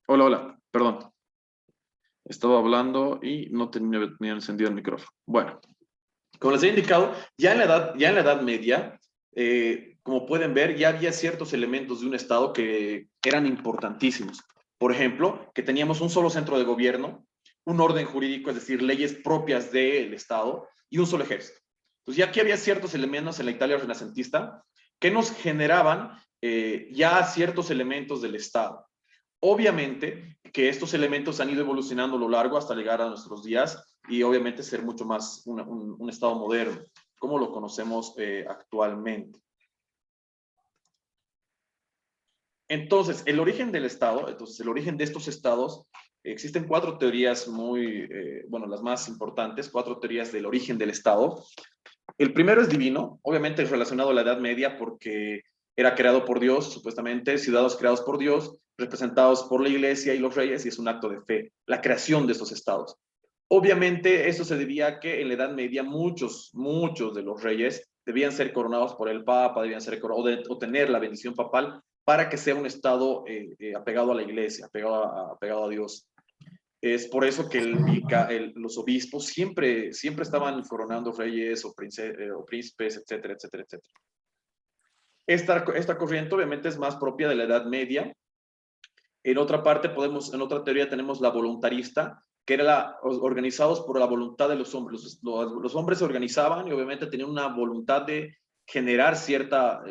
Hola, hola, perdón. Estaba hablando y no tenía encendido el micrófono. Bueno, como les he indicado, ya en la Edad Media, como pueden ver, ya había ciertos elementos de un Estado que eran importantísimos. Por ejemplo, que teníamos un solo centro de gobierno, un orden jurídico, es decir, leyes propias del Estado y un solo ejército. Entonces, ya aquí había ciertos elementos en la Italia renacentista que nos generaban ya ciertos elementos del Estado. Obviamente que estos elementos han ido evolucionando a lo largo hasta llegar a nuestros días y obviamente ser mucho más un Estado moderno, como lo conocemos actualmente. Entonces, el origen del Estado, entonces el origen de estos estados, existen cuatro teorías muy, bueno, las más importantes, cuatro teorías del origen del Estado. El primero es divino, obviamente es relacionado a la Edad Media porque era creado por Dios, supuestamente, ciudadanos creados por Dios, representados por la iglesia y los reyes, y es un acto de fe, la creación de estos estados. Obviamente, eso se debía a que en la Edad Media muchos de los reyes debían ser coronados por el Papa, debían ser o tener la bendición papal para que sea un estado apegado a la iglesia, apegado a Dios. Es por eso que los obispos siempre estaban coronando reyes o príncipes, etcétera, etcétera, etcétera. Esta corriente obviamente es más propia de la Edad Media. En otra parte en otra teoría tenemos la voluntarista, que era organizados por la voluntad de los hombres. Los hombres se organizaban y obviamente tenían una voluntad de generar cierta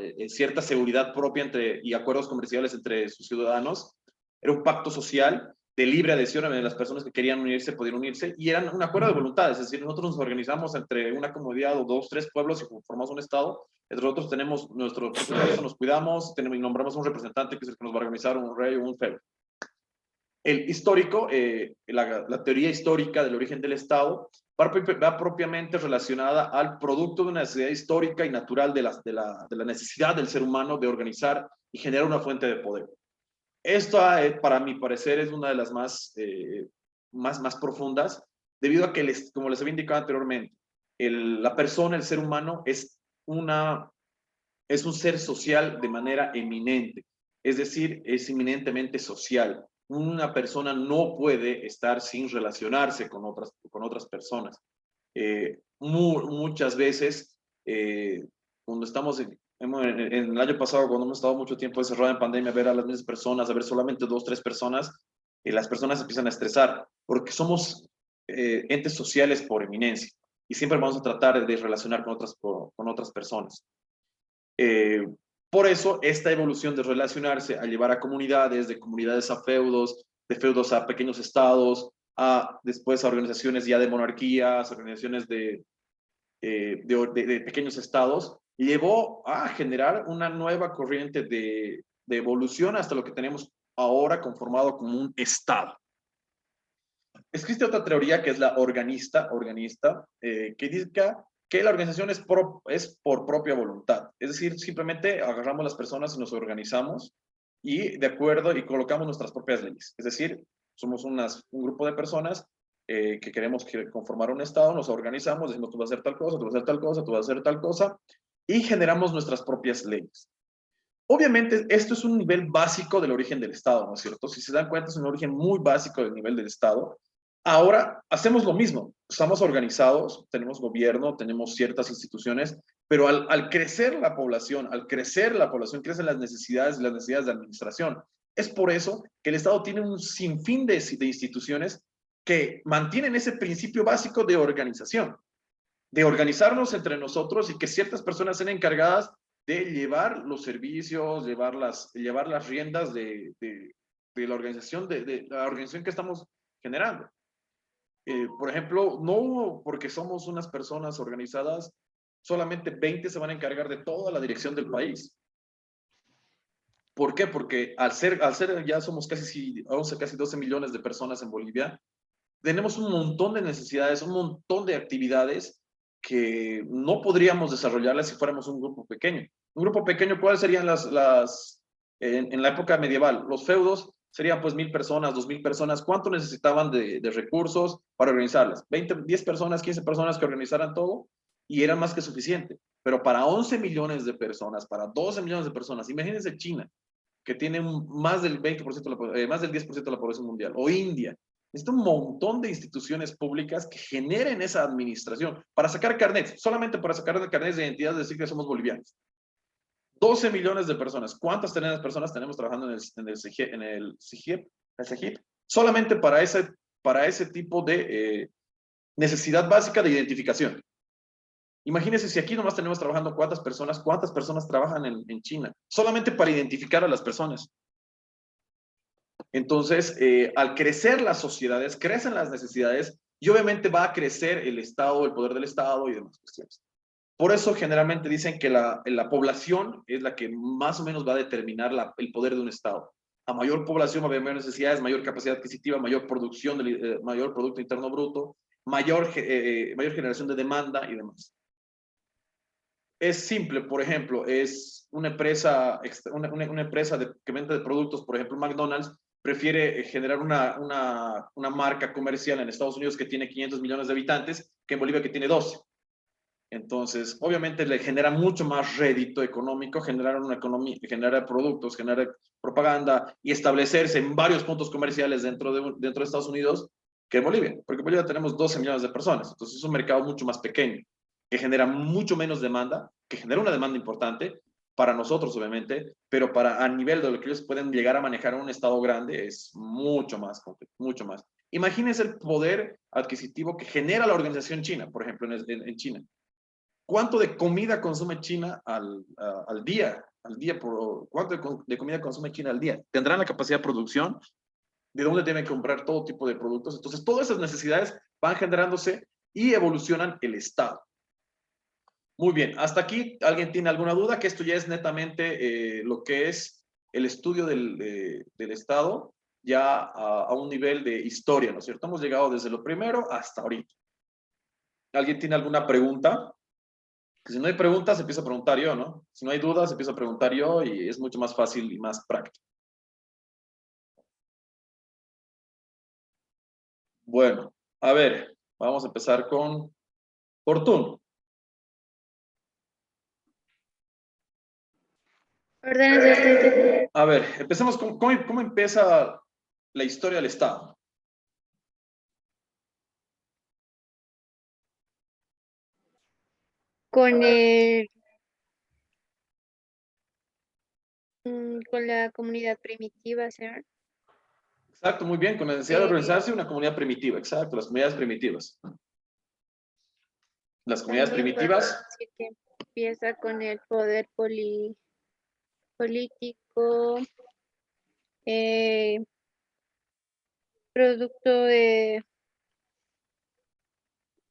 seguridad propia y acuerdos comerciales entre sus ciudadanos. Era un pacto social de libre adhesión, en las personas que querían unirse podían unirse, y eran un acuerdo de voluntad, es decir, nosotros nos organizamos entre una comunidad o dos, tres pueblos y formamos un estado, nosotros tenemos nuestro presupuesto, nos cuidamos, y nombramos un representante que es el que nos va a organizar, un rey o un feudo. El histórico, la teoría histórica del origen del Estado, va propiamente relacionada al producto de una necesidad histórica y natural de la necesidad del ser humano de organizar y generar una fuente de poder. Esto, para mi parecer, es una de las más profundas, debido a que, como les había indicado anteriormente, la persona, el ser humano, es un ser social de manera eminente, es decir, es eminentemente social. Una persona no puede estar sin relacionarse con otras personas. Muchas veces, cuando estamos en el año pasado, cuando hemos estado mucho tiempo encerrados en pandemia, ver a las mismas personas, a ver solamente dos, tres personas, las personas empiezan a estresar, porque somos entes sociales por eminencia, y siempre vamos a tratar de relacionar con otras personas. Eh, por eso, esta evolución de relacionarse a llevar a comunidades, de comunidades a feudos, de feudos a pequeños estados, después a organizaciones ya de monarquías, organizaciones de pequeños estados, llevó a generar una nueva corriente de evolución hasta lo que tenemos ahora conformado como un estado. Existe otra teoría que es la organista, que dice que la organización es por propia voluntad. Es decir, simplemente agarramos las personas y nos organizamos y de acuerdo y colocamos nuestras propias leyes. Es decir, somos un grupo de personas que queremos conformar un Estado, nos organizamos, decimos tú vas a hacer tal cosa, tú vas a hacer tal cosa, tú vas a hacer tal cosa, y generamos nuestras propias leyes. Obviamente, esto es un nivel básico del origen del Estado, ¿no es cierto? Si se dan cuenta, es un origen muy básico del nivel del Estado. Ahora hacemos lo mismo, estamos organizados, tenemos gobierno, tenemos ciertas instituciones, pero al crecer la población, crecen las necesidades de administración. Es por eso que el Estado tiene un sinfín de instituciones que mantienen ese principio básico de organizarnos entre nosotros y que ciertas personas sean encargadas de llevar los servicios, llevar las riendas de la organización que estamos generando. Por ejemplo, no porque somos unas personas organizadas, solamente 20 se van a encargar de toda la dirección del país. ¿Por qué? Porque al ser ya somos casi 12 millones de personas en Bolivia, tenemos un montón de necesidades, un montón de actividades que no podríamos desarrollarlas si fuéramos un grupo pequeño. Un grupo pequeño, ¿cuáles serían en la época medieval? Los feudos serían pues 1,000 personas, 2,000 personas. ¿Cuánto necesitaban de recursos para organizarlas? 20, 10 personas, 15 personas que organizaran todo y era más que suficiente. Pero para 11 millones de personas, para 12 millones de personas, imagínense China. que tiene más del 20% más del 10% de la población mundial, o India. Necesita un montón de instituciones públicas que generen esa administración para sacar carnets, solamente para sacar carnets de identidad, decir que somos bolivianos. 12 millones de personas. ¿Cuántas personas tenemos trabajando en el CIGIP? Solamente para ese tipo de necesidad básica de identificación. Imagínense si aquí nomás tenemos trabajando cuántas personas trabajan en China, solamente para identificar a las personas. Entonces, al crecer las sociedades, crecen las necesidades y obviamente va a crecer el Estado, el poder del Estado y demás cuestiones. Por eso generalmente dicen que la población es la que más o menos va a determinar el poder de un Estado. A mayor población va a haber mayor necesidades, mayor capacidad adquisitiva, mayor producción, mayor Producto Interno Bruto, mayor generación de demanda y demás. Es simple, por ejemplo, es una empresa, que vende productos, por ejemplo, McDonald's, prefiere generar una marca comercial en Estados Unidos que tiene 500 millones de habitantes que en Bolivia que tiene 12. Entonces, obviamente le genera mucho más rédito económico generar una economía, generar productos, generar propaganda y establecerse en varios puntos comerciales dentro de Estados Unidos que en Bolivia, porque en Bolivia tenemos 12 millones de personas, entonces es un mercado mucho más pequeño, que genera mucho menos demanda, que genera una demanda importante para nosotros, obviamente, pero a nivel de lo que ellos pueden llegar a manejar en un estado grande es mucho más complejo, mucho más. Imagínense el poder adquisitivo que genera la organización china, por ejemplo, en China. ¿Cuánto de comida consume China al día? ¿Cuánto de comida consume China al día? ¿Tendrán la capacidad de producción? ¿De dónde deben comprar todo tipo de productos? Entonces, todas esas necesidades van generándose y evolucionan el Estado. Muy bien, hasta aquí, ¿alguien tiene alguna duda? Que esto ya es netamente lo que es el estudio del Estado, ya a un nivel de historia, ¿no es cierto? Hemos llegado desde lo primero hasta ahorita. ¿Alguien tiene alguna pregunta? Si no hay preguntas, empiezo a preguntar yo, ¿no? Si no hay dudas, empiezo a preguntar yo y es mucho más fácil y más práctico. Bueno, a ver, vamos a empezar con Fortune. Órdenes de este. A ver, empecemos con cómo empieza la historia del Estado. Con con la comunidad primitiva, señor. Exacto, muy bien, con la necesidad de organizarse una comunidad primitiva, exacto, las comunidades primitivas. Las comunidades También primitivas. podemos decir que empieza con el poder político, producto de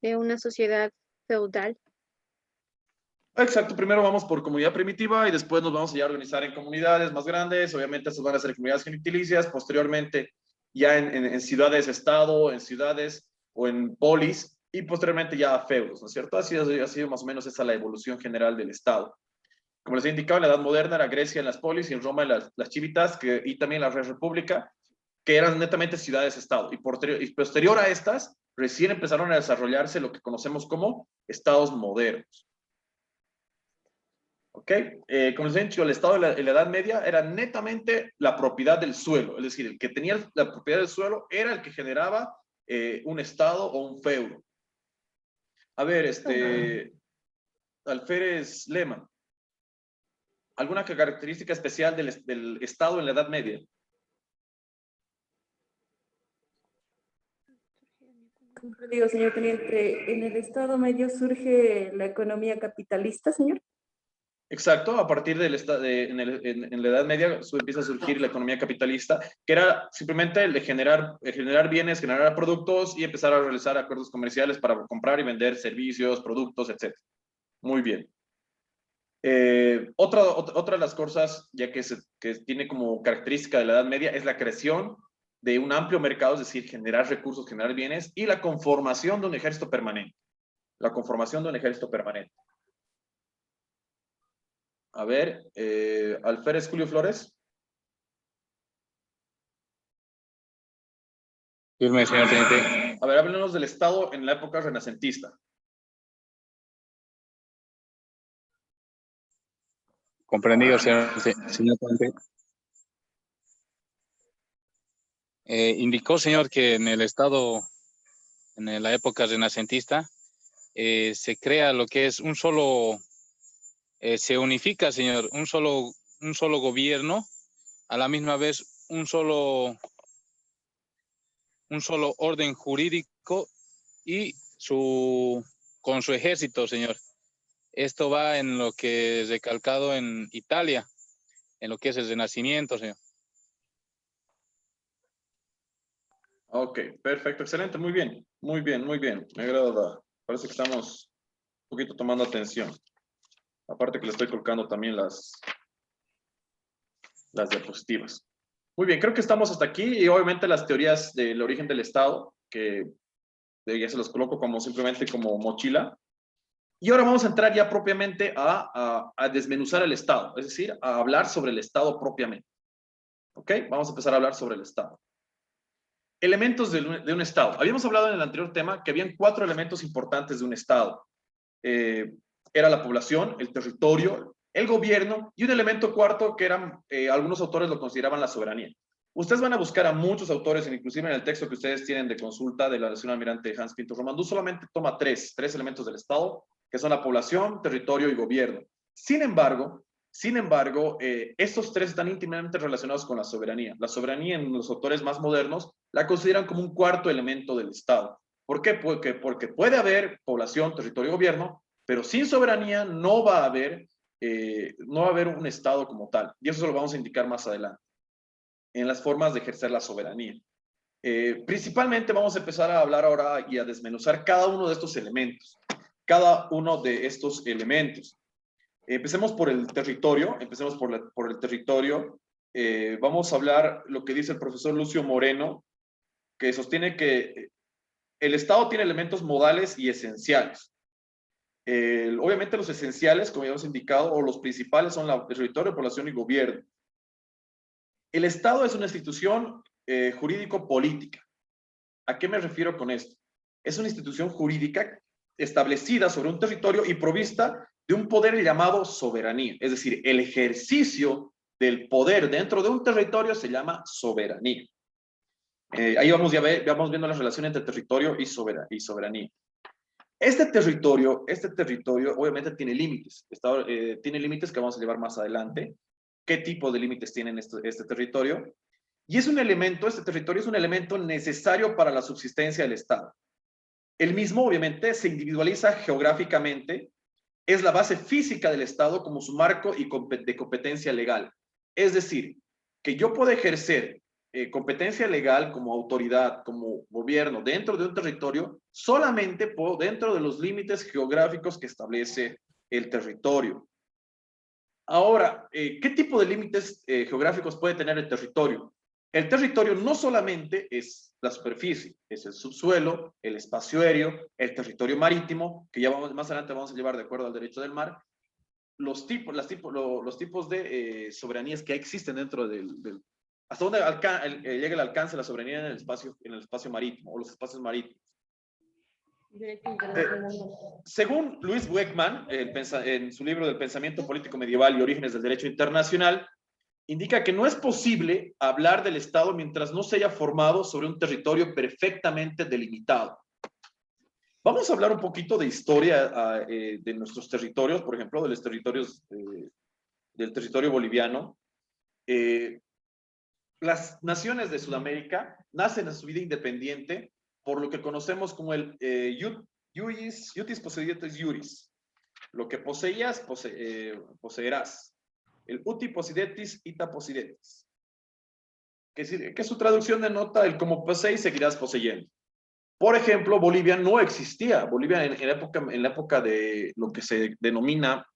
una sociedad feudal. Exacto, primero vamos por comunidad primitiva y después nos vamos a organizar en comunidades más grandes, obviamente estas van a ser comunidades genitilicias, posteriormente ya en ciudades-estado, en ciudades o en polis y posteriormente ya a feudos, ¿no es cierto? Así ha sido más o menos esa la evolución general del Estado. Como les he indicado, en la Edad Moderna era Grecia en las polis y en Roma en las civitas y también la Res República, que eran netamente ciudades-estado. Y posterior a estas, recién empezaron a desarrollarse lo que conocemos como estados modernos. ¿Ok? Como les he dicho, el Estado en la Edad Media era netamente la propiedad del suelo, es decir, el que tenía la propiedad del suelo era el que generaba un Estado o un feudo. A ver, Alférez Lema, ¿alguna característica especial del Estado en la Edad Media? Digo, señor teniente, ¿en el Estado Medio surge la economía capitalista, señor? Exacto, a partir en la Edad Media empieza a surgir la economía capitalista, que era simplemente el de generar bienes, generar productos y empezar a realizar acuerdos comerciales para comprar y vender servicios, productos, etc. Muy bien. Otra de las cosas, ya que tiene como característica de la Edad Media, es la creación de un amplio mercado, es decir, generar recursos, generar bienes, y la conformación de un ejército permanente. La conformación de un ejército permanente. A ver, Alférez Julio Flores. Firme, señor teniente. A ver, háblenos del Estado en la época renacentista. Comprendido, señor teniente. Indicó, señor, que en el Estado, en la época renacentista, se crea lo que es un solo, se unifica, señor, un solo gobierno, a la misma vez un solo orden jurídico y con su ejército, señor. Esto va en lo que es recalcado en Italia, en lo que es el Renacimiento, señor. Ok, perfecto, excelente, muy bien, muy bien, muy bien. Me agrada, parece que estamos un poquito tomando atención. Aparte que le estoy colocando también las diapositivas. Muy bien, creo que estamos hasta aquí y obviamente las teorías del origen del Estado, que ya se los coloco como simplemente como mochila. Y ahora vamos a entrar ya propiamente a desmenuzar el Estado, es decir, a hablar sobre el Estado propiamente. ¿Ok? Vamos a empezar a hablar sobre el Estado. Elementos de un Estado. Habíamos hablado en el anterior tema que habían 4 elementos importantes de un Estado. Era la población, el territorio, el gobierno y un elemento cuarto que eran, algunos autores lo consideraban la soberanía. Ustedes van a buscar a muchos autores, inclusive en el texto que ustedes tienen de consulta de la Nación Almirante Hans Pinto Romandú, solamente toma tres elementos del Estado, que son la población, territorio y gobierno. Sin embargo, estos 3 están íntimamente relacionados con la soberanía. La soberanía en los autores más modernos la consideran como un cuarto elemento del Estado. ¿Por qué? Porque puede haber población, territorio y gobierno, pero sin soberanía no va a haber un Estado como tal. Y eso se lo vamos a indicar más adelante, en las formas de ejercer la soberanía. Principalmente vamos a empezar a hablar ahora y a desmenuzar cada uno de estos elementos. Empecemos por el territorio, vamos a hablar lo que dice el profesor Lucio Moreno, que sostiene que el Estado tiene elementos modales y esenciales. Obviamente los esenciales, como ya hemos indicado, o los principales son el territorio, población y gobierno. El Estado es una institución jurídico-política. ¿A qué me refiero con esto? Es una institución jurídica establecida sobre un territorio y provista de un poder llamado soberanía. Es decir, el ejercicio del poder dentro de un territorio se llama soberanía. Ahí vamos viendo la relación entre territorio y soberanía. Este territorio obviamente tiene límites. Tiene límites que vamos a llevar más adelante. ¿Qué tipo de límites tiene este territorio? Y este territorio es un elemento necesario para la subsistencia del Estado. El mismo, obviamente, se individualiza geográficamente, es la base física del Estado como su marco de competencia legal. Es decir, que yo puedo ejercer competencia legal como autoridad, como gobierno dentro de un territorio, solamente dentro de los límites geográficos que establece el territorio. Ahora, ¿qué tipo de límites geográficos puede tener el territorio? El territorio no solamente es la superficie, es el subsuelo, el espacio aéreo, el territorio marítimo, que ya más adelante vamos a llevar de acuerdo al derecho del mar, los tipos de soberanías que existen dentro hasta dónde llega el alcance de la soberanía en el espacio marítimo o los espacios marítimos. Según Louis Buechmann, en su libro del Pensamiento Político Medieval y Orígenes del Derecho Internacional, indica que no es posible hablar del Estado mientras no se haya formado sobre un territorio perfectamente delimitado. Vamos a hablar un poquito de historia de nuestros territorios, por ejemplo, del territorio boliviano. Las naciones de Sudamérica nacen en su vida independiente por lo que conocemos como el iutis possedientes iuris. Lo que poseías, poseerás. El uti possidetis, ita possidetis. Que su traducción denota el como posees, seguirás poseyendo. Por ejemplo, Bolivia no existía. Bolivia en la época de lo que se denomina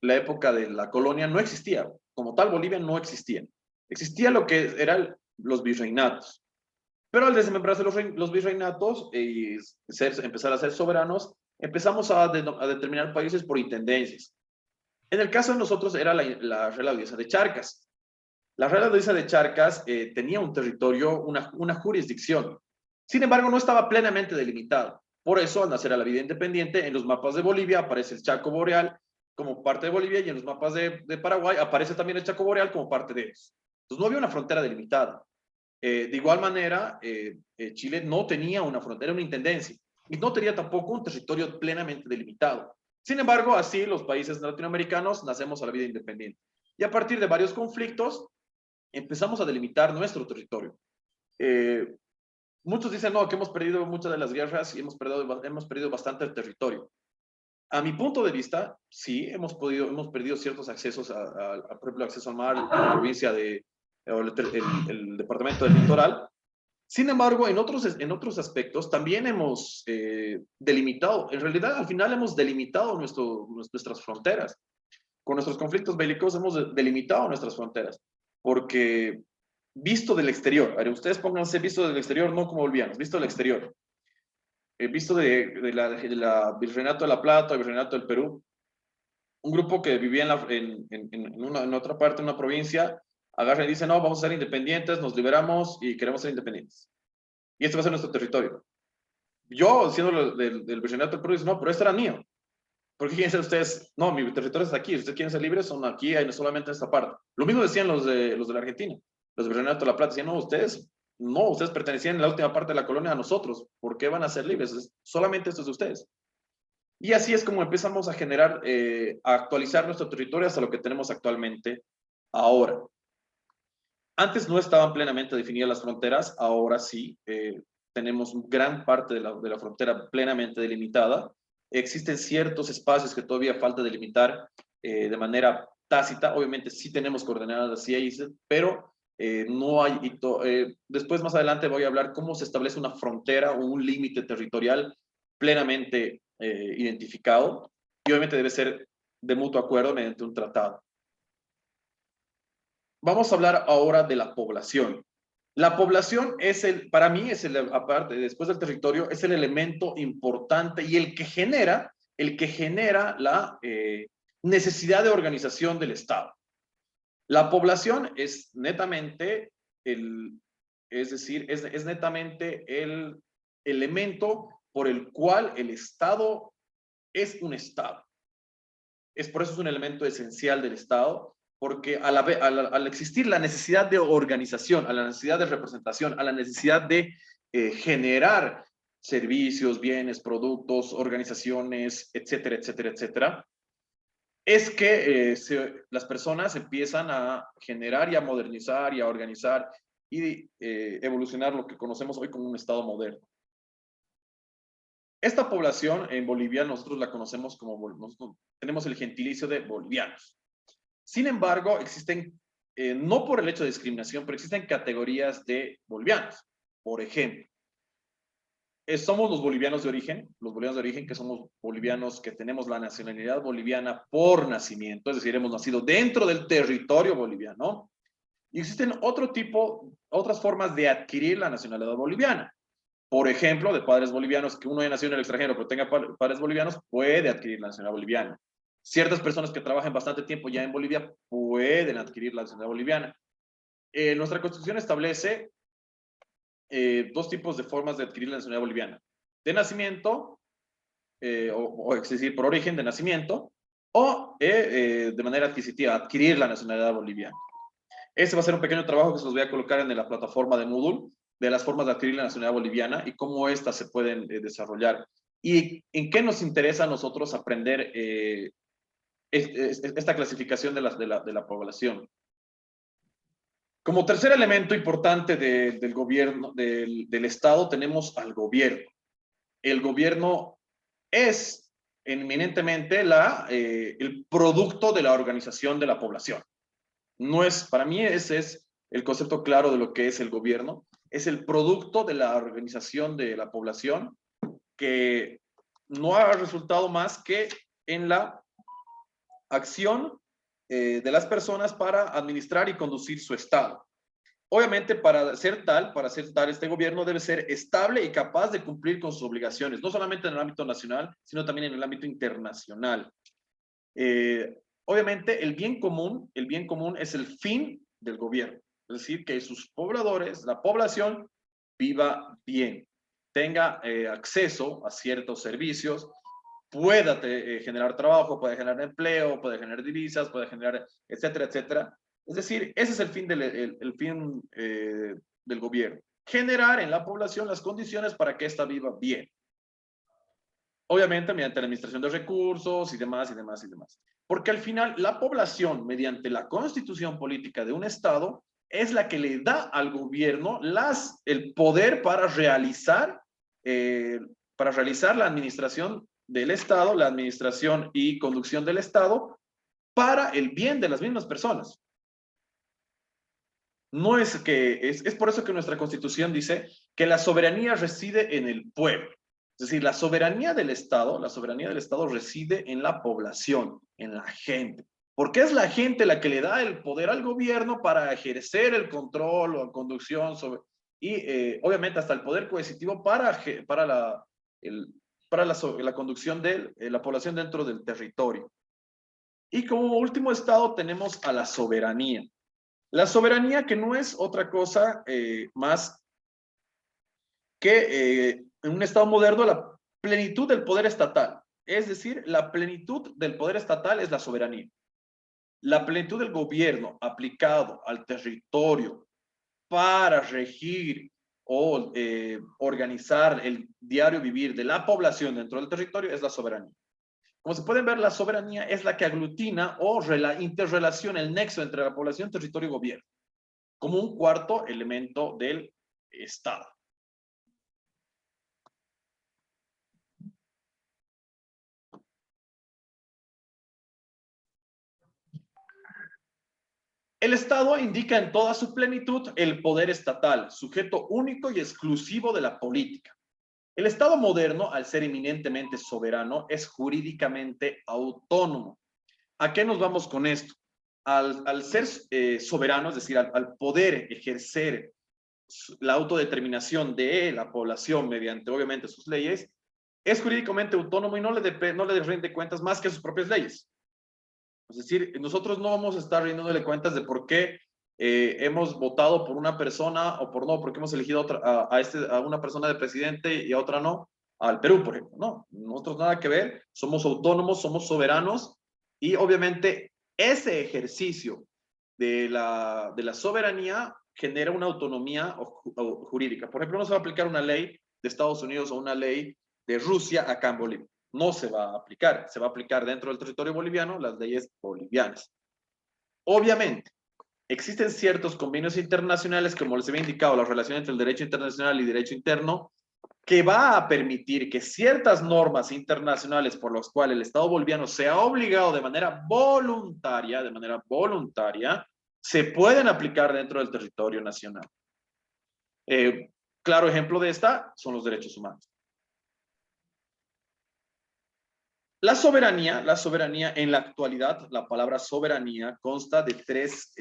la época de la colonia, no existía. Como tal, Bolivia no existía. Existía lo que eran los virreinatos. Pero al desmembrarse los virreinatos y empezar a ser soberanos, empezamos a determinar países por intendencias. En el caso de nosotros era la Real Audiencia de Charcas. La Real Audiencia de Charcas tenía un territorio, una jurisdicción. Sin embargo, no estaba plenamente delimitado. Por eso, al nacer a la vida independiente, en los mapas de Bolivia aparece el Chaco Boreal como parte de Bolivia y en los mapas de Paraguay aparece también el Chaco Boreal como parte de ellos. Entonces no había una frontera delimitada. De igual manera, Chile no tenía una frontera, una intendencia, y no tenía tampoco un territorio plenamente delimitado. Sin embargo, así los países latinoamericanos nacemos a la vida independiente. Y a partir de varios conflictos, empezamos a delimitar nuestro territorio. Muchos dicen, no, que hemos perdido muchas de las guerras y hemos perdido bastante el territorio. A mi punto de vista, sí, hemos perdido ciertos accesos, por ejemplo, acceso al mar, a la provincia o el departamento del litoral. Sin embargo, en otros aspectos también hemos delimitado, en realidad al final hemos delimitado nuestras fronteras. Con nuestros conflictos bélicos hemos delimitado nuestras fronteras, porque visto del exterior, a ver, ustedes pónganse visto del exterior, no como bolivianos, visto del exterior, visto de la Virreinato de la Plata, Virreinato del Perú, un grupo que vivía en otra parte, en una provincia, agarra y dice, no, vamos a ser independientes, nos liberamos y queremos ser independientes. Y este va a ser nuestro territorio. Yo, siendo del Virreinato del Perú, dice, no, pero este era mío. ¿Por qué quieren ser ustedes? No, mi territorio está aquí. Si ustedes quieren ser libres, son aquí, hay solamente esta parte. Lo mismo decían los de la Argentina. Los de Virreinato de la Plata decían, no, ustedes pertenecían en la última parte de la colonia a nosotros. ¿Por qué van a ser libres? Solamente esto es de ustedes. Y así es como empezamos a generar, a actualizar nuestro territorio hasta lo que tenemos actualmente ahora. Antes no estaban plenamente definidas las fronteras, ahora sí. Tenemos gran parte de la frontera plenamente delimitada. Existen ciertos espacios que todavía falta delimitar de manera tácita. Obviamente sí tenemos coordenadas así, pero no hay, después más adelante voy a hablar cómo se establece una frontera o un límite territorial plenamente identificado, y obviamente debe ser de mutuo acuerdo mediante un tratado. Vamos a hablar ahora de la población. La población para mí aparte, después del territorio, es el elemento importante y el que genera la necesidad de organización del Estado. La población es netamente es netamente el elemento por el cual el Estado es un Estado. Por eso es un elemento esencial del Estado, porque al existir la necesidad de organización, a la necesidad de representación, a la necesidad de generar servicios, bienes, productos, organizaciones, etcétera, etcétera, etcétera, es que las personas empiezan a generar y a modernizar y a organizar y evolucionar lo que conocemos hoy como un Estado moderno. Esta población en Bolivia nosotros la conocemos tenemos el gentilicio de bolivianos. Sin embargo, existen, no por el hecho de discriminación, pero existen categorías de bolivianos. Por ejemplo, somos los bolivianos de origen, que somos bolivianos que tenemos la nacionalidad boliviana por nacimiento, es decir, hemos nacido dentro del territorio boliviano. Y existen otras formas de adquirir la nacionalidad boliviana. Por ejemplo, de padres bolivianos, que uno haya nacido en el extranjero pero tenga padres bolivianos, puede adquirir la nacionalidad boliviana. Ciertas personas que trabajan bastante tiempo ya en Bolivia pueden adquirir la nacionalidad boliviana. Nuestra Constitución establece dos tipos de formas de adquirir la nacionalidad boliviana. De nacimiento, es decir, por origen de nacimiento, o de manera adquisitiva, adquirir la nacionalidad boliviana. Ese va a ser un pequeño trabajo que se los voy a colocar en la plataforma de Moodle, de las formas de adquirir la nacionalidad boliviana y cómo éstas se pueden desarrollar. Y en qué nos interesa a nosotros aprender esta clasificación de la población. Como tercer elemento importante del gobierno, del Estado, tenemos al gobierno. El gobierno es eminentemente el producto de la organización de la población. Para mí ese es el concepto claro de lo que es el gobierno. Es el producto de la organización de la población que no ha resultado más que en la acción de las personas para administrar y conducir su Estado. Obviamente, para ser tal este gobierno debe ser estable y capaz de cumplir con sus obligaciones, no solamente en el ámbito nacional, sino también en el ámbito internacional. Obviamente, el bien común es el fin del gobierno, es decir, que sus pobladores, la población, viva bien, tenga acceso a ciertos servicios, pueda generar trabajo, puede generar empleo, puede generar divisas, puede generar, etcétera, etcétera. Es decir, ese es el fin del gobierno. Generar en la población las condiciones para que ésta viva bien. Obviamente mediante la administración de recursos y demás, y demás, y demás. Porque al final la población, mediante la constitución política de un Estado, es la que le da al gobierno el poder para realizar la administración del Estado, la administración y conducción del Estado para el bien de las mismas personas. No es que, es por eso que nuestra Constitución dice que la soberanía reside en el pueblo. Es decir, la soberanía del Estado reside en la población, en la gente. Porque es la gente la que le da el poder al gobierno para ejercer el control o conducción sobre, y obviamente hasta el poder coercitivo para la conducción de la población dentro del territorio. Y como último estado tenemos a la soberanía. La soberanía que no es otra cosa más que en un estado moderno la plenitud del poder estatal. Es decir, la plenitud del poder estatal es la soberanía. La plenitud del gobierno aplicado al territorio para regir o organizar el diario vivir de la población dentro del territorio es la soberanía. Como se pueden ver, la soberanía es la que aglutina o interrelaciona el nexo entre la población, territorio y gobierno, como un cuarto elemento del Estado. El Estado indica en toda su plenitud el poder estatal, sujeto único y exclusivo de la política. El Estado moderno, al ser eminentemente soberano, es jurídicamente autónomo. ¿A qué nos vamos con esto? Al ser soberano, es decir, al poder ejercer la autodeterminación de la población mediante, obviamente, sus leyes, es jurídicamente autónomo y no le rinde cuentas más que a sus propias leyes. Es decir, nosotros no vamos a estar rindiéndole cuentas de por qué hemos votado por una persona o por no, porque hemos elegido a una persona de presidente y a otra no, al Perú, por ejemplo. No, nosotros nada que ver, somos autónomos, somos soberanos y obviamente ese ejercicio de la soberanía genera una autonomía jurídica. Por ejemplo, no se va a aplicar una ley de Estados Unidos o una ley de Rusia acá en Bolivia. No se va a aplicar, se va a aplicar dentro del territorio boliviano las leyes bolivianas. Obviamente, existen ciertos convenios internacionales, como les había indicado, la relación entre el derecho internacional y derecho interno, que va a permitir que ciertas normas internacionales por las cuales el Estado boliviano se ha obligado de manera voluntaria, se pueden aplicar dentro del territorio nacional. Claro ejemplo de esta son los derechos humanos. La soberanía en la actualidad, la palabra soberanía consta de tres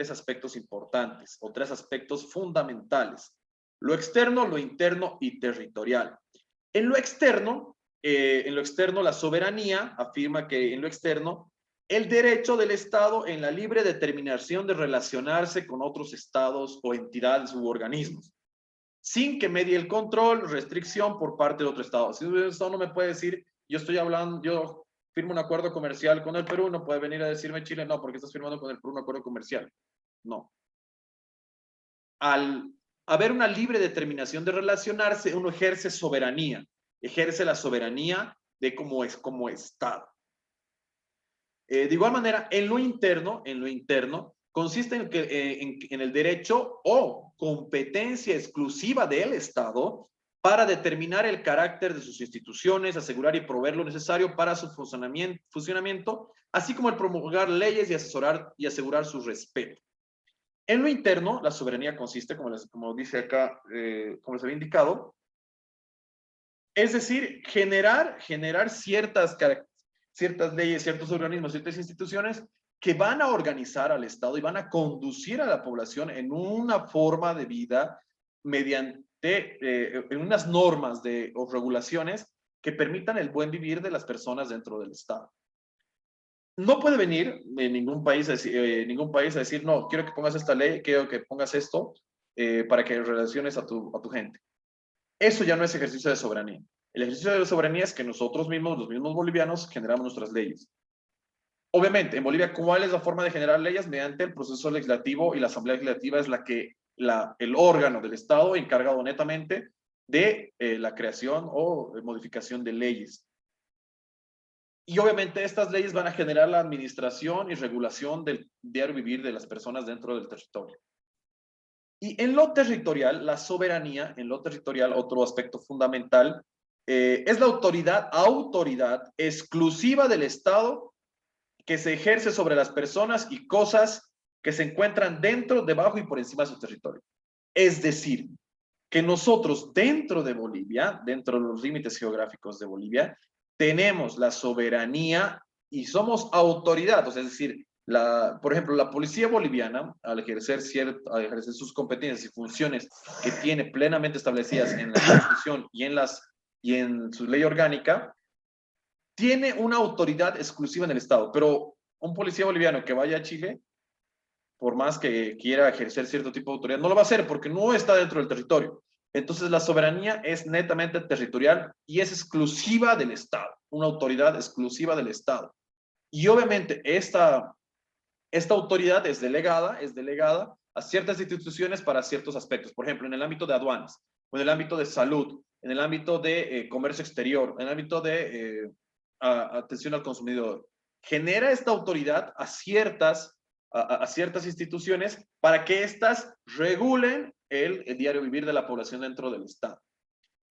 aspectos importantes o tres aspectos fundamentales. Lo externo, lo interno y territorial. En lo externo, la soberanía afirma que en lo externo, el derecho del Estado en la libre determinación de relacionarse con otros estados o entidades u organismos, sin que medie el control, restricción por parte de otro Estado. Si un Estado no me puede decir, yo firmo un acuerdo comercial con el Perú, no puede venir a decirme Chile, no, porque estás firmando con el Perú un acuerdo comercial. No. Al haber una libre determinación de relacionarse, uno ejerce soberanía, ejerce la soberanía de cómo es como Estado. De igual manera, en lo interno, consiste en el derecho o competencia exclusiva del Estado para determinar el carácter de sus instituciones, asegurar y proveer lo necesario para su funcionamiento, así como el promulgar leyes y asegurar su respeto. En lo interno, la soberanía consiste, como dice acá, como les había indicado, es decir, generar ciertas leyes, ciertos organismos, ciertas instituciones que van a organizar al Estado y van a conducir a la población en una forma de vida mediante en unas normas o regulaciones que permitan el buen vivir de las personas dentro del Estado. No puede venir ningún país a decir, no, quiero que pongas esta ley, quiero que pongas esto para que relaciones a tu gente. Eso ya no es ejercicio de soberanía. El ejercicio de la soberanía es que nosotros mismos, los mismos bolivianos, generamos nuestras leyes. Obviamente, en Bolivia, ¿cuál es la forma de generar leyes? Mediante el proceso legislativo, y la Asamblea Legislativa es el órgano del Estado encargado netamente de la creación o modificación de leyes. Y obviamente estas leyes van a generar la administración y regulación del diario vivir de las personas dentro del territorio. Y en lo territorial, la soberanía, en lo territorial, otro aspecto fundamental, es la autoridad exclusiva del Estado que se ejerce sobre las personas y cosas que se encuentran dentro, debajo y por encima de su territorio. Es decir, que nosotros dentro de Bolivia, dentro de los límites geográficos de Bolivia, tenemos la soberanía y somos autoridad, o sea, es decir, por ejemplo, la policía boliviana, al ejercer sus competencias y funciones que tiene plenamente establecidas en la Constitución y en su ley orgánica, tiene una autoridad exclusiva en el Estado, pero un policía boliviano que vaya a Chile, por más que quiera ejercer cierto tipo de autoridad, no lo va a hacer porque no está dentro del territorio. Entonces la soberanía es netamente territorial y es exclusiva del Estado, una autoridad exclusiva del Estado. Y obviamente esta autoridad es delegada a ciertas instituciones para ciertos aspectos. Por ejemplo, en el ámbito de aduanas, o en el ámbito de salud, en el ámbito de comercio exterior, en el ámbito de atención al consumidor. Genera esta autoridad a ciertas instituciones para que éstas regulen el diario vivir de la población dentro del Estado.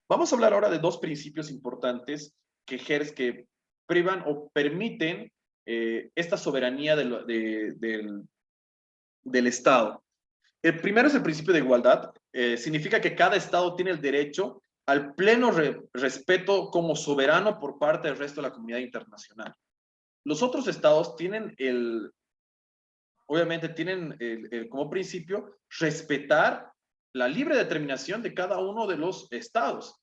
Vamos a hablar ahora de dos principios importantes que privan o permiten esta soberanía del Estado. El primero es el principio de igualdad. Significa que cada Estado tiene el derecho al pleno respeto como soberano por parte del resto de la comunidad internacional. Los otros Estados tienen obviamente tienen como principio respetar la libre determinación de cada uno de los Estados.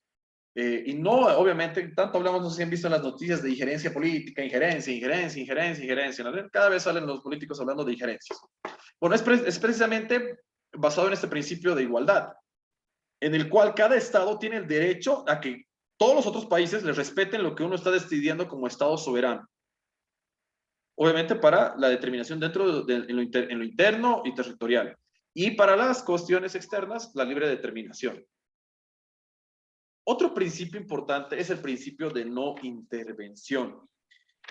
Y no, obviamente, tanto hablamos, no sé si han visto en las noticias de injerencia política, injerencia. ¿No? Cada vez salen los políticos hablando de injerencias. Bueno, es precisamente basado en este principio de igualdad, en el cual cada Estado tiene el derecho a que todos los otros países les respeten lo que uno está decidiendo como Estado soberano. Obviamente para la determinación dentro en lo interno y territorial. Y para las cuestiones externas, la libre determinación. Otro principio importante es el principio de no intervención.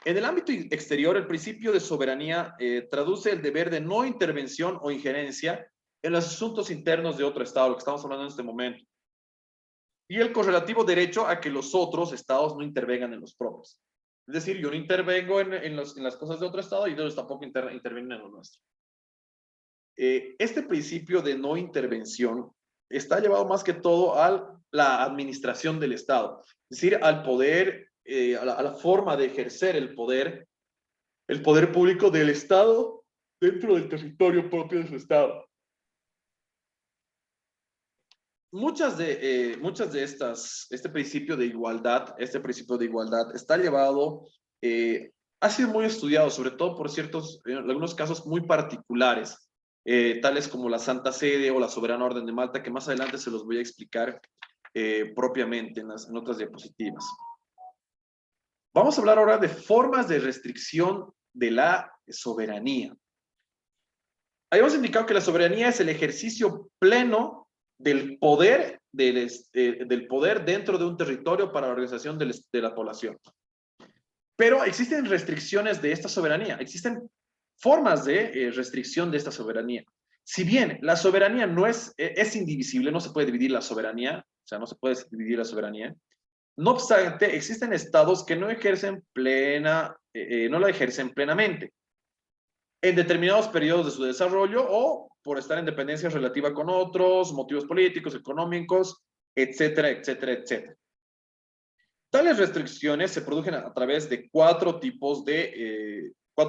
En el ámbito exterior, el principio de soberanía traduce el deber de no intervención o injerencia en los asuntos internos de otro Estado, lo que estamos hablando en este momento. Y el correlativo derecho a que los otros Estados no intervengan en los propios. Es decir, yo no intervengo en las cosas de otro Estado y ellos tampoco intervienen en lo nuestro. Este principio de no intervención está llevado más que todo a la administración del Estado, es decir, al poder, a la forma de ejercer el poder público del Estado dentro del territorio propio de su Estado. Muchas de este principio de igualdad, está llevado, ha sido muy estudiado, sobre todo por algunos casos muy particulares, tales como la Santa Sede o la Soberana Orden de Malta, que más adelante se los voy a explicar propiamente en otras diapositivas. Vamos a hablar ahora de formas de restricción de la soberanía. Habíamos indicado que la soberanía es el ejercicio pleno del poder dentro de un territorio para la organización de la población. Pero existen restricciones de esta soberanía, existen formas de restricción de esta soberanía. Si bien la soberanía no es indivisible, no se puede dividir la soberanía, o sea, no se puede dividir la soberanía. No obstante, existen estados que no la ejercen plenamente en determinados periodos de su desarrollo o por estar en dependencia relativa con otros, motivos políticos, económicos, etcétera, etcétera, etcétera. Tales restricciones se producen a través de cuatro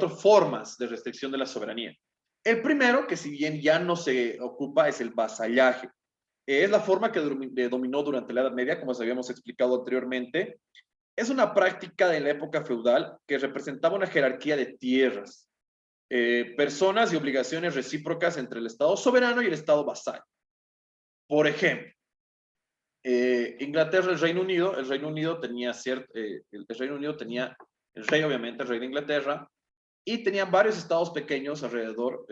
formas de restricción de la soberanía. El primero, que si bien ya no se ocupa, es el vasallaje. Es la forma que dominó durante la Edad Media, como habíamos explicado anteriormente. Es una práctica de la época feudal que representaba una jerarquía de tierras, personas y obligaciones recíprocas entre el Estado soberano y el Estado vasallo. Por ejemplo, Inglaterra, el Reino Unido tenía el Reino Unido tenía el rey, obviamente, el rey de Inglaterra, y tenían varios estados pequeños alrededor,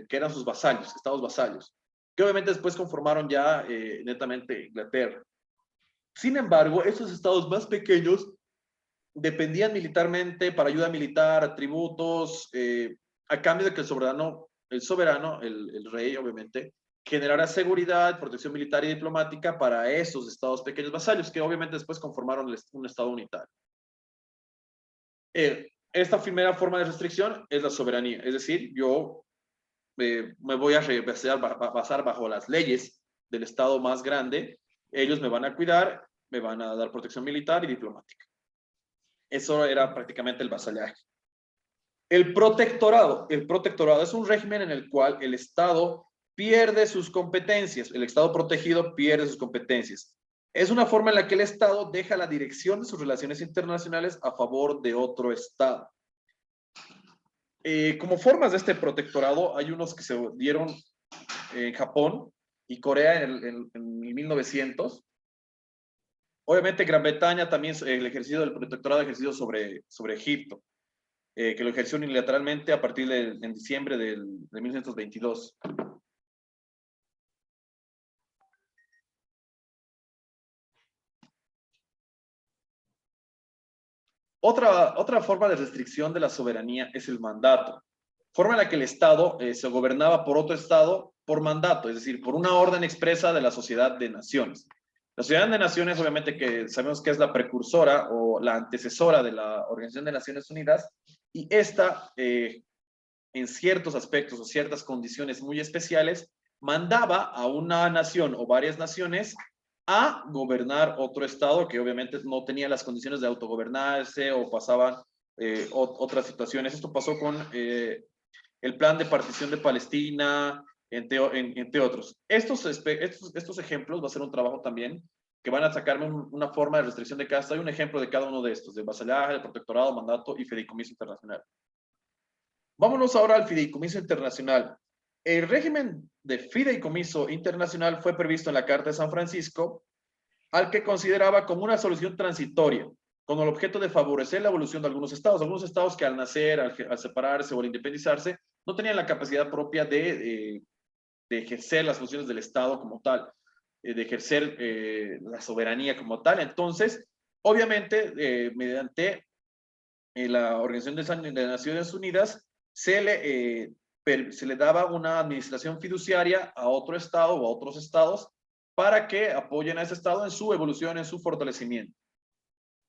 que eran sus vasallos, estados vasallos, que obviamente después conformaron ya netamente Inglaterra. Sin embargo, esos estados más pequeños dependían militarmente para ayuda militar, tributos, a cambio de que el soberano, el rey, obviamente, generara seguridad, protección militar y diplomática para esos estados pequeños vasallos, que obviamente después conformaron un estado unitario. Esta primera forma de restricción es la soberanía, es decir, yo me voy a basar bajo las leyes del estado más grande, ellos me van a cuidar, me van a dar protección militar y diplomática. Eso era prácticamente el vasallaje. El protectorado es un régimen en el cual el Estado pierde sus competencias, el Estado protegido pierde sus competencias. Es una forma en la que el Estado deja la dirección de sus relaciones internacionales a favor de otro Estado. Como formas de este protectorado, hay unos que se dieron en Japón y Corea en 1900. Obviamente Gran Bretaña también, el ejercicio del protectorado ejercido sobre Egipto, que lo ejerció unilateralmente a partir en diciembre de 1922. Otra forma de restricción de la soberanía es el mandato, forma en la que el Estado se gobernaba por otro Estado por mandato, es decir, por una orden expresa de la Sociedad de Naciones. La Sociedad de Naciones, obviamente que sabemos que es la precursora o la antecesora de la Organización de Naciones Unidas, y esta, en ciertos aspectos o ciertas condiciones muy especiales, mandaba a una nación o varias naciones a gobernar otro estado que obviamente no tenía las condiciones de autogobernarse o pasaban otras situaciones. Esto pasó con el plan de partición de Palestina, entre otros. Estos ejemplos va a ser un trabajo también que van a sacarme una forma de restricción de casta y un ejemplo de cada uno de estos, de vasallaje, de protectorado, mandato y fideicomiso internacional. Vámonos ahora al fideicomiso internacional. El régimen de fideicomiso internacional fue previsto en la Carta de San Francisco, al que consideraba como una solución transitoria, con el objeto de favorecer la evolución de algunos estados que al nacer, al separarse o al independizarse, no tenían la capacidad propia de ejercer las funciones del Estado como tal, de ejercer la soberanía como tal. Entonces, obviamente, mediante la Organización de Naciones Unidas, se le daba una administración fiduciaria a otro estado o a otros estados para que apoyen a ese estado en su evolución, en su fortalecimiento.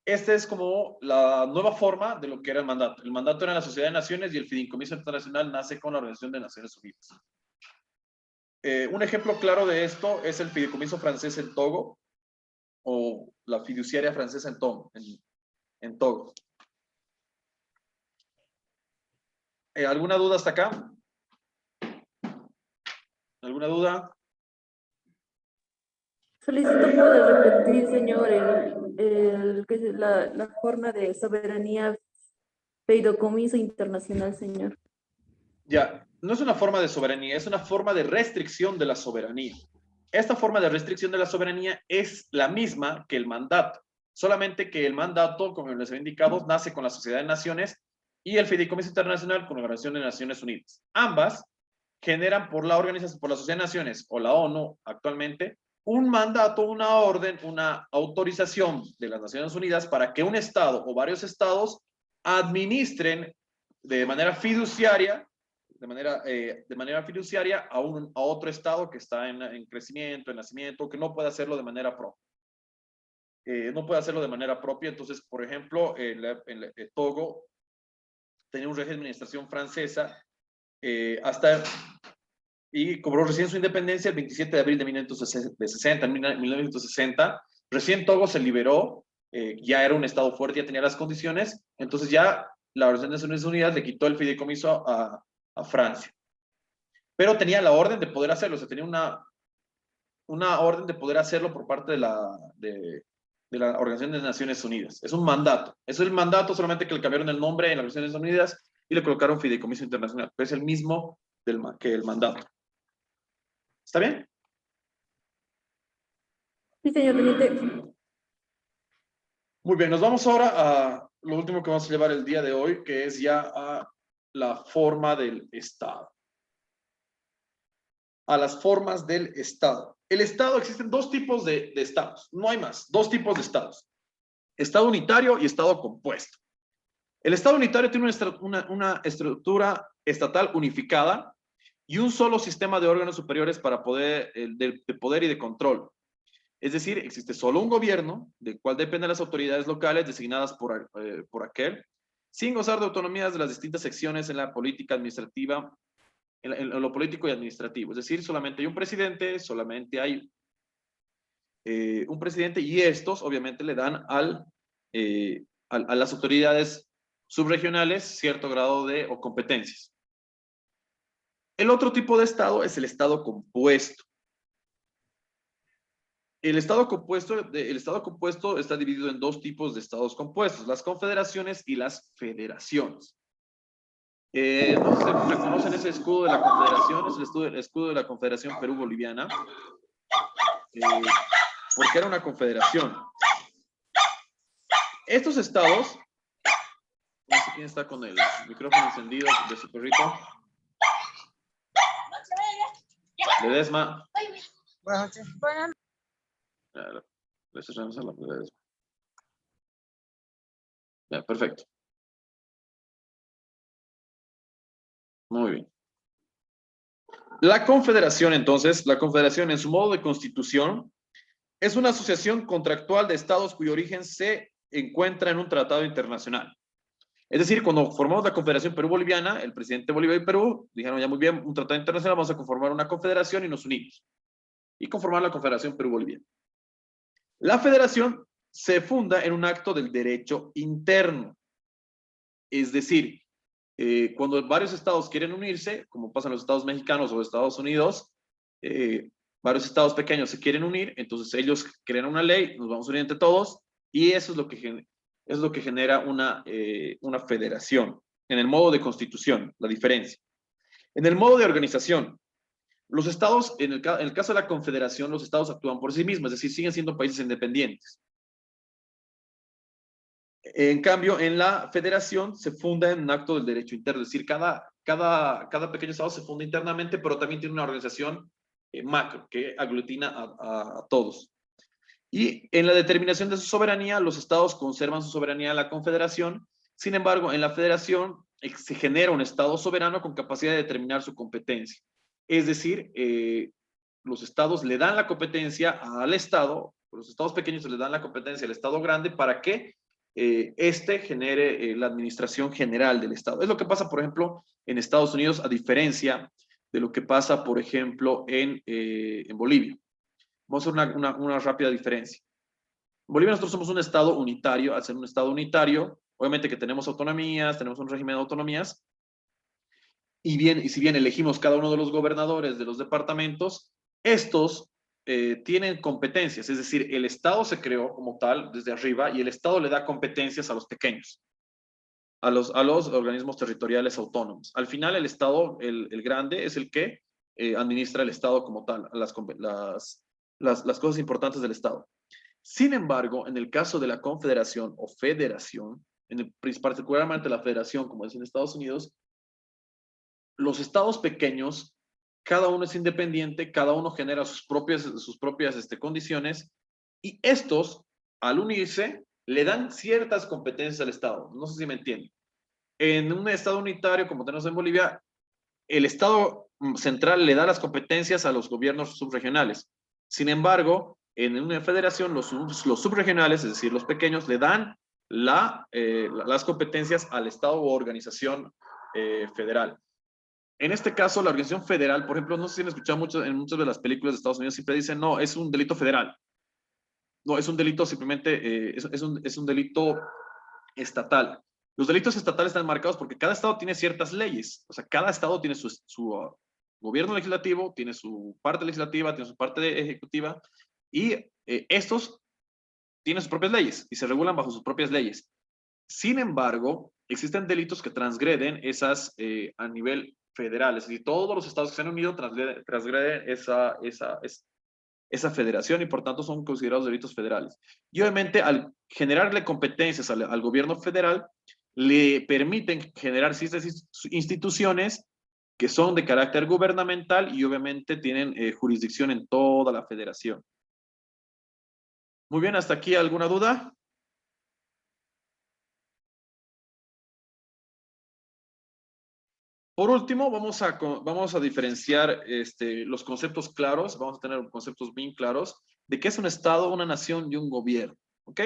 Esta es como la nueva forma de lo que era el mandato. El mandato era la Sociedad de Naciones y el fideicomiso internacional nace con la Organización de Naciones Unidas. Un ejemplo claro de esto es el fideicomiso francés en Togo o la fiduciaria francesa en Togo. ¿Alguna duda hasta acá? ¿Alguna duda? Solicito puede repetir, señor, la forma de soberanía fideicomiso internacional, señor. Ya, no es una forma de soberanía, es una forma de restricción de la soberanía. Esta forma de restricción de la soberanía es la misma que el mandato, solamente que el mandato, como les he indicado, nace con la Sociedad de Naciones y el Fideicomiso Internacional con la Organización de Naciones Unidas. Ambas generan por la organización, por la Sociedad de Naciones o la ONU actualmente, un mandato, una orden, una autorización de las Naciones Unidas para que un estado o varios estados administren de manera fiduciaria a otro estado que está en crecimiento, en nacimiento, que no puede hacerlo de manera propia. Entonces, por ejemplo, Togo tenía un régimen de administración francesa y cobró recién su independencia el 27 de abril de 1960. Recién Togo se liberó, ya era un estado fuerte, ya tenía las condiciones, entonces ya la Organización de Naciones Unidas le quitó el fideicomiso a Francia. Pero tenía la orden de poder hacerlo, o sea, tenía una orden de poder hacerlo por parte de la Organización de Naciones Unidas. Es un mandato. Es el mandato, solamente que le cambiaron el nombre en la Organización de Naciones Unidas y le colocaron fideicomiso internacional. Pero es el mismo que el mandato. ¿Está bien? Sí, señor teniente. Muy bien, nos vamos ahora a lo último que vamos a llevar el día de hoy, que es ya a la forma del Estado. A las formas del Estado. El Estado, existen dos tipos de Estados, no hay más, dos tipos de Estados. Estado unitario y Estado compuesto. El Estado unitario tiene una estructura estatal unificada y un solo sistema de órganos superiores para poder, de poder y de control. Es decir, existe solo un gobierno, del cual dependen las autoridades locales designadas por aquel, sin gozar de autonomías de las distintas secciones en la política administrativa, en lo político y administrativo. Es decir, solamente hay un presidente, solamente hay un presidente y estos obviamente le dan a las autoridades subregionales cierto grado o competencias. El otro tipo de Estado es el Estado compuesto. El Estado compuesto está dividido en dos tipos de Estados compuestos, las confederaciones y las federaciones. No sé si reconocen ese escudo de la confederación, es el escudo de la Confederación Perú-Boliviana, porque era una confederación. Estos estados, no sé quién está con el micrófono encendido de su perrito. Ledesma. Buenas noches. Buenas. Le cerramos a la Ledesma. Ya, perfecto. Muy bien. La confederación, entonces, la confederación en su modo de constitución es una asociación contractual de estados cuyo origen se encuentra en un tratado internacional. Es decir, cuando formamos la Confederación Perú-Boliviana, el presidente de Bolivia y Perú dijeron ya muy bien, un tratado internacional, vamos a conformar una confederación y nos unimos. Y conformar la Confederación Perú-Boliviana. La federación se funda en un acto del derecho interno. Es decir, cuando varios estados quieren unirse, como pasa en los estados mexicanos o Estados Unidos, varios estados pequeños se quieren unir, entonces ellos crean una ley, nos vamos a unir entre todos, y eso es lo que genera una federación. En el modo de constitución, la diferencia. En el modo de organización, los estados, en el caso de la confederación, los estados actúan por sí mismos, es decir, siguen siendo países independientes. En cambio, en la federación se funda en un acto del derecho interno, es decir, cada pequeño estado se funda internamente, pero también tiene una organización macro que aglutina a todos. Y en la determinación de su soberanía, los estados conservan su soberanía en la confederación. Sin embargo, en la federación se genera un estado soberano con capacidad de determinar su competencia. Es decir, los estados le dan la competencia al estado, los estados pequeños le dan la competencia al estado grande para que este genere la administración general del estado. Es lo que pasa, por ejemplo, en Estados Unidos, a diferencia de lo que pasa, por ejemplo, en Bolivia. Vamos a hacer una rápida diferencia. En Bolivia nosotros somos un estado unitario. Al ser un estado unitario, obviamente que tenemos autonomías, tenemos un régimen de autonomías, y si bien elegimos cada uno de los gobernadores de los departamentos, estos tienen competencias, es decir, el estado se creó como tal desde arriba y el estado le da competencias a los pequeños, a los organismos territoriales autónomos. Al final el estado, el grande, es el que administra el estado como tal, las cosas importantes del estado. Sin embargo, en el caso de la confederación o federación, particularmente la federación, como es en Estados Unidos, los estados pequeños, cada uno es independiente, cada uno genera sus propias condiciones, y estos, al unirse, le dan ciertas competencias al estado. No sé si me entienden. En un estado unitario, como tenemos en Bolivia, el estado central le da las competencias a los gobiernos subregionales. Sin embargo, en una federación, los subregionales, es decir, los pequeños, le dan las competencias al estado o organización federal. En este caso, la organización federal, por ejemplo, no sé si han escuchado en muchas de las películas de Estados Unidos, siempre dicen, no, es un delito federal. No, es un delito simplemente, es un delito estatal. Los delitos estatales están marcados porque cada estado tiene ciertas leyes. O sea, cada estado tiene su gobierno legislativo, tiene su parte legislativa, tiene su parte ejecutiva, y estos tienen sus propias leyes y se regulan bajo sus propias leyes. Sin embargo, existen delitos que transgreden esas a nivel federal, es decir, todos los estados que se han unido transgreden esa federación y por tanto son considerados delitos federales. Y obviamente al generarle competencias al gobierno federal, le permiten generar ciertas instituciones que son de carácter gubernamental y obviamente tienen jurisdicción en toda la federación. Muy bien, hasta aquí, ¿alguna duda? Por último, vamos a diferenciar los conceptos claros, vamos a tener conceptos bien claros de qué es un Estado, una nación y un gobierno, ¿ok?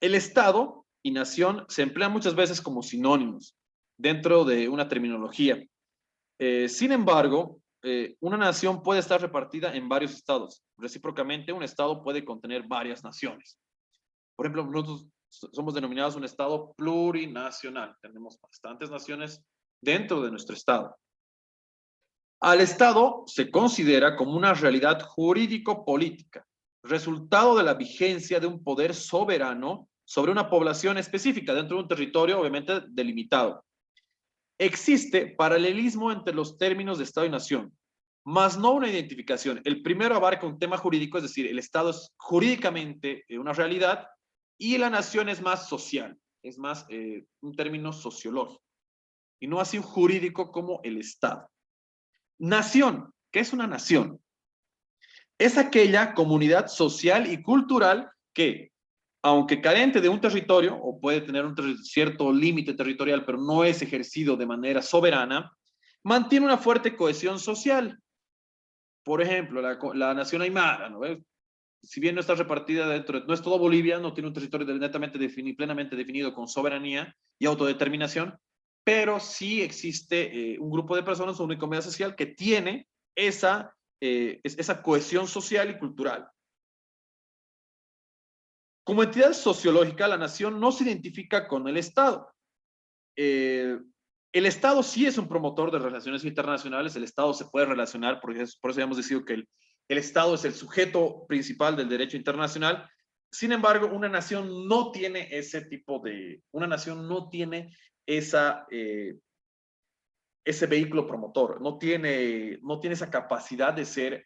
El Estado y nación se emplean muchas veces como sinónimos dentro de una terminología. Sin embargo, una nación puede estar repartida en varios estados. Recíprocamente, un estado puede contener varias naciones. Por ejemplo, nosotros somos denominados un estado plurinacional. Tenemos bastantes naciones dentro de nuestro estado. Al estado se considera como una realidad jurídico-política, resultado de la vigencia de un poder soberano sobre una población específica dentro de un territorio obviamente delimitado. Existe paralelismo entre los términos de Estado y Nación, más no una identificación. El primero abarca un tema jurídico, es decir, el Estado es jurídicamente una realidad y la nación es más social, es más un término sociológico y no así un jurídico como el Estado. Nación, ¿qué es una nación? Es aquella comunidad social y cultural que, aunque carente de un territorio, o puede tener un cierto límite territorial, pero no es ejercido de manera soberana, mantiene una fuerte cohesión social. Por ejemplo, la nación aymara, ¿no? Si bien no está repartida dentro, no es todo Bolivia, no tiene un territorio plenamente definido con soberanía y autodeterminación, pero sí existe un grupo de personas, una única comunidad social que tiene esa cohesión social y cultural. Como entidad sociológica, la nación no se identifica con el Estado. El Estado sí es un promotor de relaciones internacionales, el Estado se puede relacionar, por eso hemos decidido que el Estado es el sujeto principal del derecho internacional. Sin embargo, una nación no tiene ese tipo de, una nación no tiene ese vehículo promotor, no tiene esa capacidad de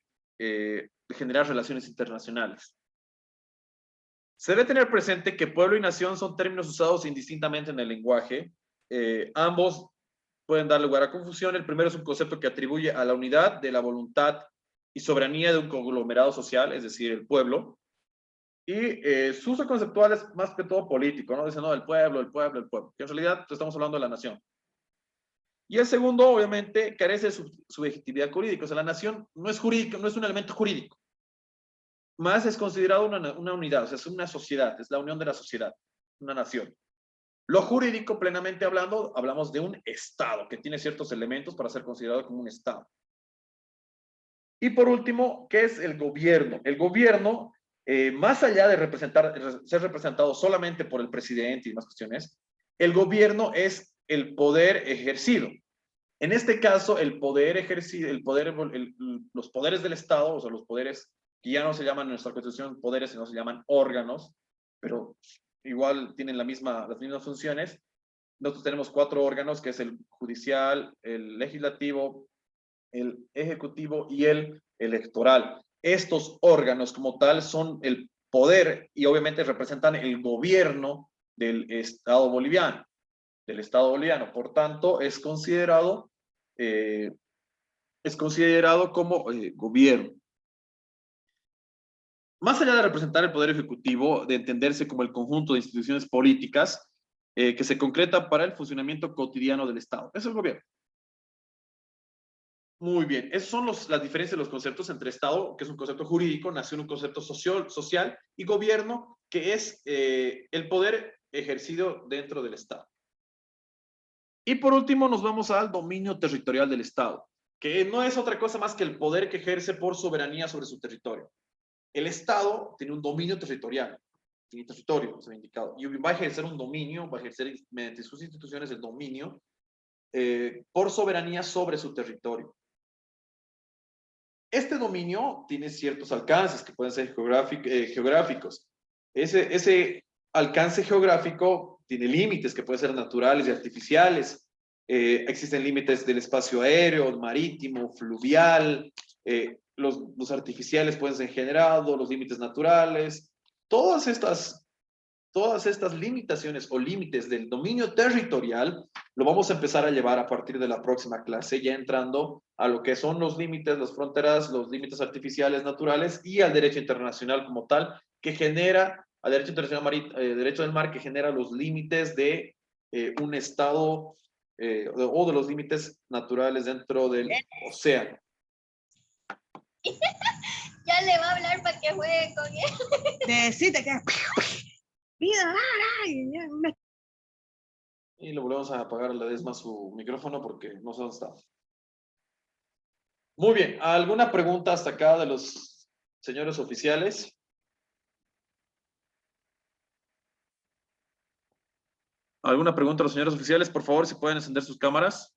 generar relaciones internacionales. Se debe tener presente que pueblo y nación son términos usados indistintamente en el lenguaje. Ambos pueden dar lugar a confusión. El primero es un concepto que atribuye a la unidad de la voluntad y soberanía de un conglomerado social, es decir, el pueblo. Y su uso conceptual es más que todo político, ¿no? Dicen, no, el pueblo, el pueblo, el pueblo. Que en realidad estamos hablando de la nación. Y el segundo, obviamente, carece de su subjetividad jurídica. O sea, la nación no es jurídica, no es un elemento jurídico. Más es considerado una unidad, o sea, es una sociedad, es la unión de la sociedad, una nación. Lo jurídico, plenamente hablando, hablamos de un Estado que tiene ciertos elementos para ser considerado como un Estado. Y por último, ¿qué es el gobierno? El gobierno, más allá de ser representado solamente por el presidente y demás cuestiones, el gobierno es el poder ejercido. En este caso, el poder ejercido, los poderes del Estado, o sea, los poderes que ya no se llaman en nuestra Constitución poderes, sino se llaman órganos, pero igual tienen las mismas funciones. Nosotros tenemos 4 órganos, que es el judicial, el legislativo, el ejecutivo y el electoral. Estos órganos como tal son el poder y obviamente representan el gobierno del Estado boliviano. Por tanto, es considerado como gobierno. Más allá de representar el poder ejecutivo, de entenderse como el conjunto de instituciones políticas que se concretan para el funcionamiento cotidiano del Estado. Eso es el gobierno. Muy bien, esas son las diferencias de los conceptos entre Estado, que es un concepto jurídico, nación, un concepto social, y gobierno, que es el poder ejercido dentro del Estado. Y por último nos vamos al dominio territorial del Estado, que no es otra cosa más que el poder que ejerce por soberanía sobre su territorio. El Estado tiene un dominio territorial, tiene territorio, se ha indicado, y va a ejercer un dominio, va a ejercer mediante sus instituciones el dominio por soberanía sobre su territorio. Este dominio tiene ciertos alcances que pueden ser geográficos. Ese alcance geográfico tiene límites que pueden ser naturales y artificiales. Existen límites del espacio aéreo, marítimo, fluvial, los artificiales pueden ser generados, los límites naturales, todas estas limitaciones o límites del dominio territorial lo vamos a empezar a llevar a partir de la próxima clase, ya entrando a lo que son los límites, las fronteras, los límites artificiales naturales y al derecho internacional como tal, que genera, al derecho internacional derecho del mar, que genera los límites de un estado o de los límites naturales dentro del océano. Ya le va a hablar para que juegue con él. Decite que. Vida, Y le volvemos a apagar a Ledesma su micrófono porque no sé dónde está. Muy bien, ¿alguna pregunta hasta acá de los señores oficiales? ¿Alguna pregunta a los señores oficiales? Por favor, si pueden encender sus cámaras.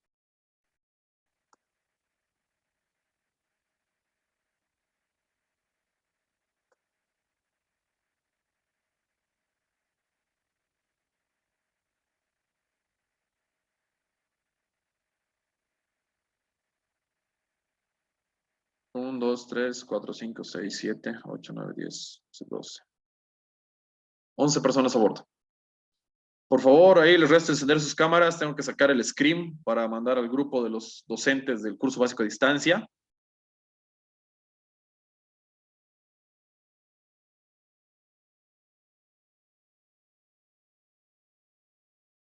Un, dos, tres, cuatro, cinco, seis, siete, ocho, nueve, 10, 12. 11 personas a bordo. Por favor, ahí les resta encender sus cámaras. Tengo que sacar el screen para mandar al grupo de los docentes del curso básico a distancia.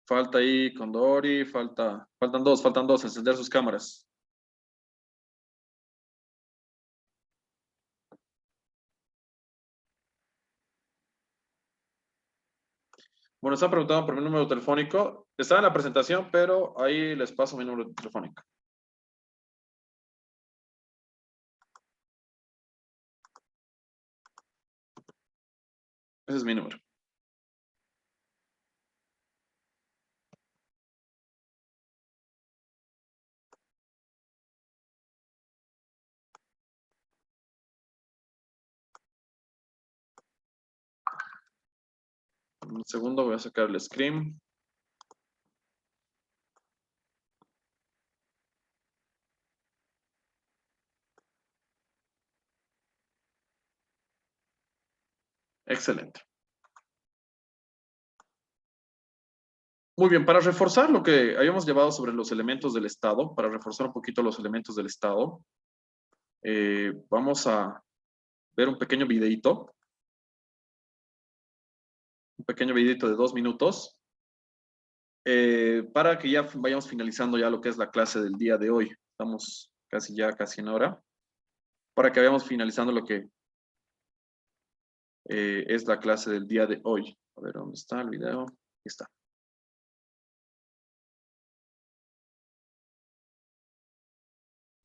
Falta ahí Condori, faltan dos, encender sus cámaras. Bueno, están preguntando por mi número telefónico. Está en la presentación, pero ahí les paso mi número telefónico. Ese es mi número. Un segundo, voy a sacar el screen. Excelente. Muy bien, para reforzar lo que habíamos llevado sobre los elementos del Estado, para reforzar un poquito los elementos del Estado, vamos a ver un pequeño videito. Un pequeño videito de 2 minutos. Para que ya vayamos finalizando ya lo que es la clase del día de hoy. Estamos casi en hora. Para que vayamos finalizando lo que es la clase del día de hoy. A ver, ¿dónde está el video? Aquí está.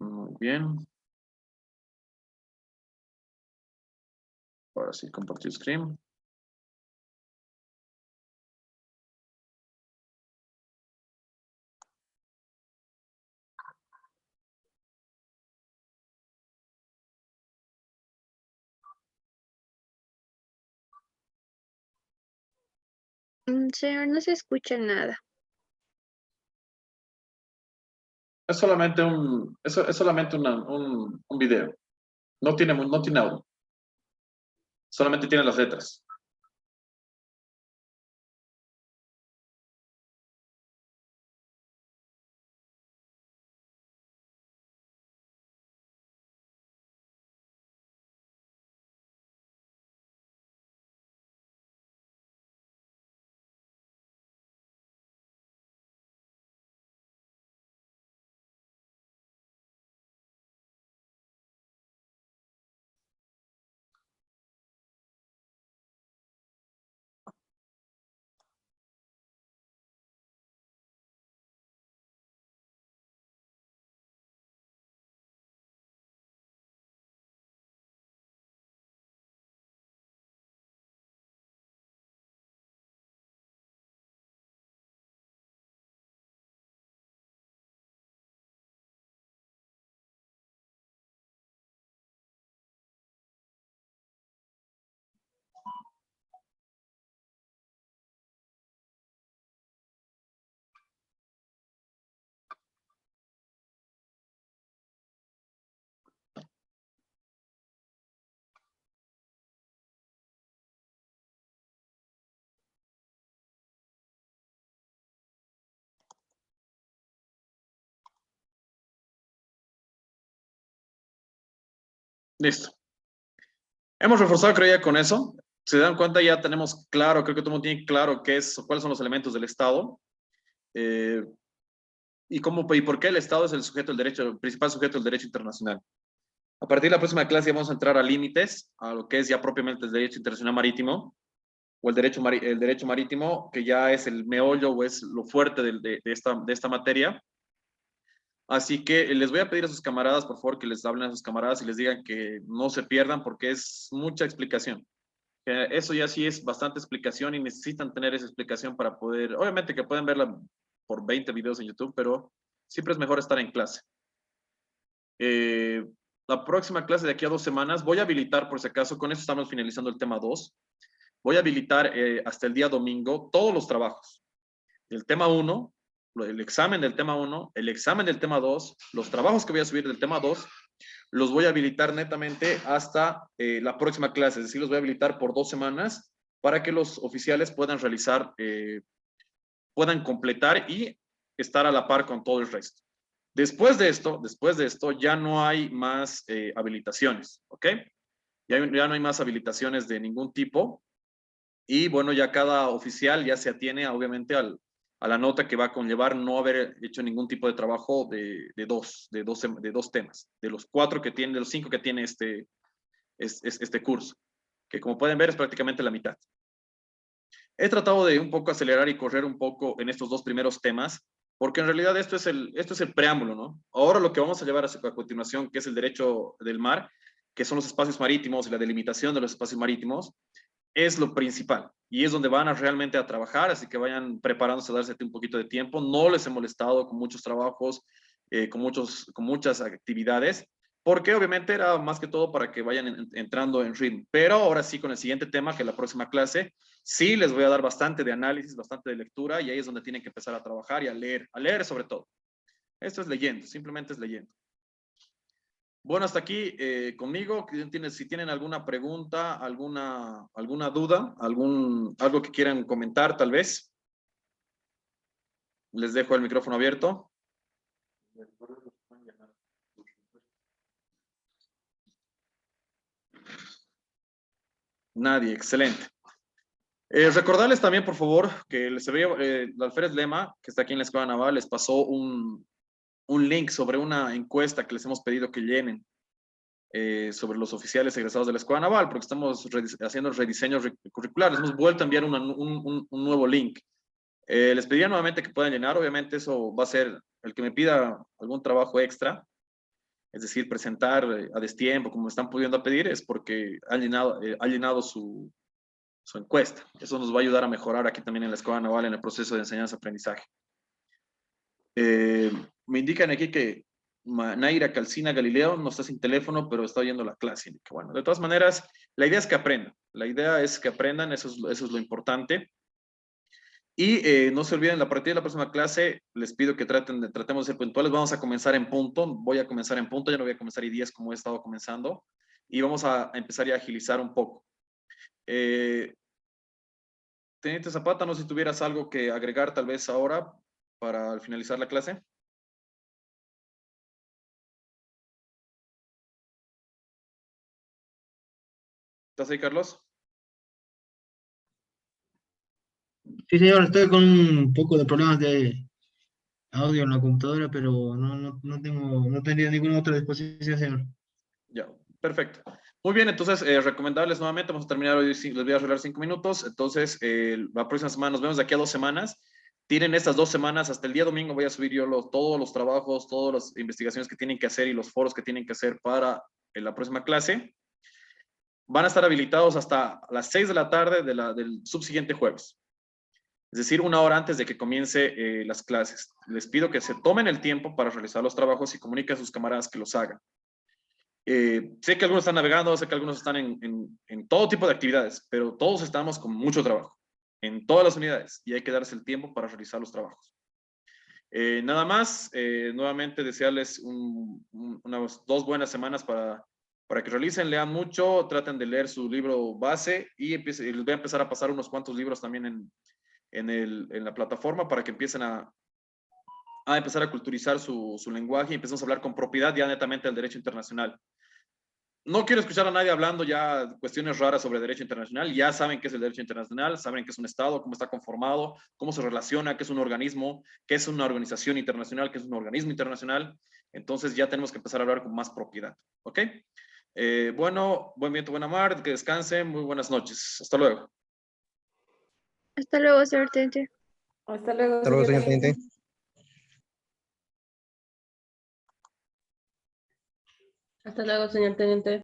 Muy bien. Ahora sí, compartir screen. Señor, no se escucha nada. Es solamente es solamente un video. No tiene audio. Solamente tiene las letras. Listo. Hemos reforzado, creo, ya con eso. Se dan cuenta, ya tenemos claro, creo que todo el mundo tiene claro cuáles son los elementos del Estado. Y por qué el Estado es el sujeto del derecho, el principal sujeto del derecho internacional. A partir de la próxima clase vamos a entrar a límites, a lo que es ya propiamente el derecho internacional marítimo, o el derecho marítimo, que ya es el meollo o es lo fuerte de esta materia. Así que les voy a pedir a sus camaradas, por favor, que les hablen a sus camaradas y les digan que no se pierdan porque es mucha explicación. Eso ya sí es bastante explicación y necesitan tener esa explicación para poder, obviamente que pueden verla por 20 videos en YouTube, pero siempre es mejor estar en clase. La próxima clase de aquí a 2 semanas voy a habilitar, por si acaso, con esto estamos finalizando el tema 2, voy a habilitar hasta el día domingo todos los trabajos. El tema 1, el examen del tema 1, el examen del tema 2, los trabajos que voy a subir del tema 2, los voy a habilitar netamente hasta la próxima clase, es decir, los voy a habilitar por 2 semanas para que los oficiales puedan realizar, puedan completar y estar a la par con todo el resto. Después de esto ya no hay más habilitaciones, ¿ok? Ya no hay más habilitaciones de ningún tipo. Y bueno, ya cada oficial ya se atiene obviamente a la nota que va a conllevar no haber hecho ningún tipo de trabajo de dos temas, de los 5 que tiene este curso, que como pueden ver es prácticamente la mitad. He tratado de un poco acelerar y correr un poco en estos 2 primeros temas, porque en realidad esto es el preámbulo, ¿no? Ahora lo que vamos a llevar a continuación, que es el derecho del mar, que son los espacios marítimos y la delimitación de los espacios marítimos, es lo principal y es donde van realmente a trabajar, así que vayan preparándose a darse un poquito de tiempo. No les he molestado con muchos trabajos, con muchas actividades, porque obviamente era más que todo para que vayan entrando en ritmo. Pero ahora sí, con el siguiente tema, que es la próxima clase, sí les voy a dar bastante de análisis, bastante de lectura, y ahí es donde tienen que empezar a trabajar y a leer sobre todo. Esto es leyendo, simplemente es leyendo. Bueno, hasta aquí conmigo. Si tienen alguna pregunta, alguna duda, algo que quieran comentar, tal vez. Les dejo el micrófono abierto. Nadie, excelente. Recordarles también, por favor, que el alférez Lema, que está aquí en la Escuela Naval, les pasó un link sobre una encuesta que les hemos pedido que llenen. Sobre los oficiales egresados de la Escuela Naval, porque estamos haciendo rediseños curriculares. Hemos vuelto a enviar un nuevo link. Les pediría nuevamente que puedan llenar. Obviamente eso va a ser el que me pida algún trabajo extra, es decir, presentar a destiempo, como me están pudiendo pedir, es porque ha llenado su encuesta. Eso nos va a ayudar a mejorar aquí también en la Escuela Naval en el proceso de enseñanza-aprendizaje. Me indican aquí que Naira Calcina Galileo no está sin teléfono, pero está oyendo la clase. Bueno, de todas maneras, la idea es que aprendan. La idea es que aprendan, eso es lo importante. Y no se olviden, a partir de la próxima clase, les pido que tratemos de ser puntuales. Vamos a comenzar en punto. Voy a comenzar en punto, ya no voy a comenzar I10 como he estado comenzando. Y vamos a empezar ya a agilizar un poco. Teniente Zapata, no sé si tuvieras algo que agregar tal vez ahora para finalizar la clase. ¿Estás ahí, Carlos? Sí, señor, estoy con un poco de problemas de audio en la computadora, pero no tendría ninguna otra disposición, señor. Ya, perfecto. Muy bien, entonces, recomendables nuevamente, vamos a terminar hoy, les voy a arreglar 5 minutos, entonces, la próxima semana, nos vemos de aquí a 2 semanas. Tienen estas 2 semanas, hasta el día domingo voy a subir yo todos los trabajos, todas las investigaciones que tienen que hacer y los foros que tienen que hacer para la próxima clase. Van a estar habilitados hasta las 6 de la tarde del subsiguiente jueves. Es decir, 1 hora antes de que comience las clases. Les pido que se tomen el tiempo para realizar los trabajos y comuniquen a sus camaradas que los hagan. Sé que algunos están navegando, sé que algunos están en todo tipo de actividades, pero todos estamos con mucho trabajo, en todas las unidades, y hay que darse el tiempo para realizar los trabajos. Nada más, nuevamente desearles unas 2 buenas semanas para que realicen, lean mucho, traten de leer su libro base y les voy a empezar a pasar unos cuantos libros también en la plataforma para que empiecen a empezar a culturizar su lenguaje y empecemos a hablar con propiedad ya netamente del derecho internacional. no quiero escuchar a nadie hablando ya cuestiones raras sobre derecho internacional. Ya saben qué es el derecho internacional, saben qué es un Estado, cómo está conformado, cómo se relaciona, qué es un organismo, qué es una organización internacional, qué es un organismo internacional. Entonces ya tenemos que empezar a hablar con más propiedad. ¿Ok? Bueno, buen viento, buena mar, que descansen, muy buenas noches. Hasta luego. Hasta luego, señor teniente. Hasta luego, Hasta luego, señor teniente. teniente. Hasta luego, señor teniente.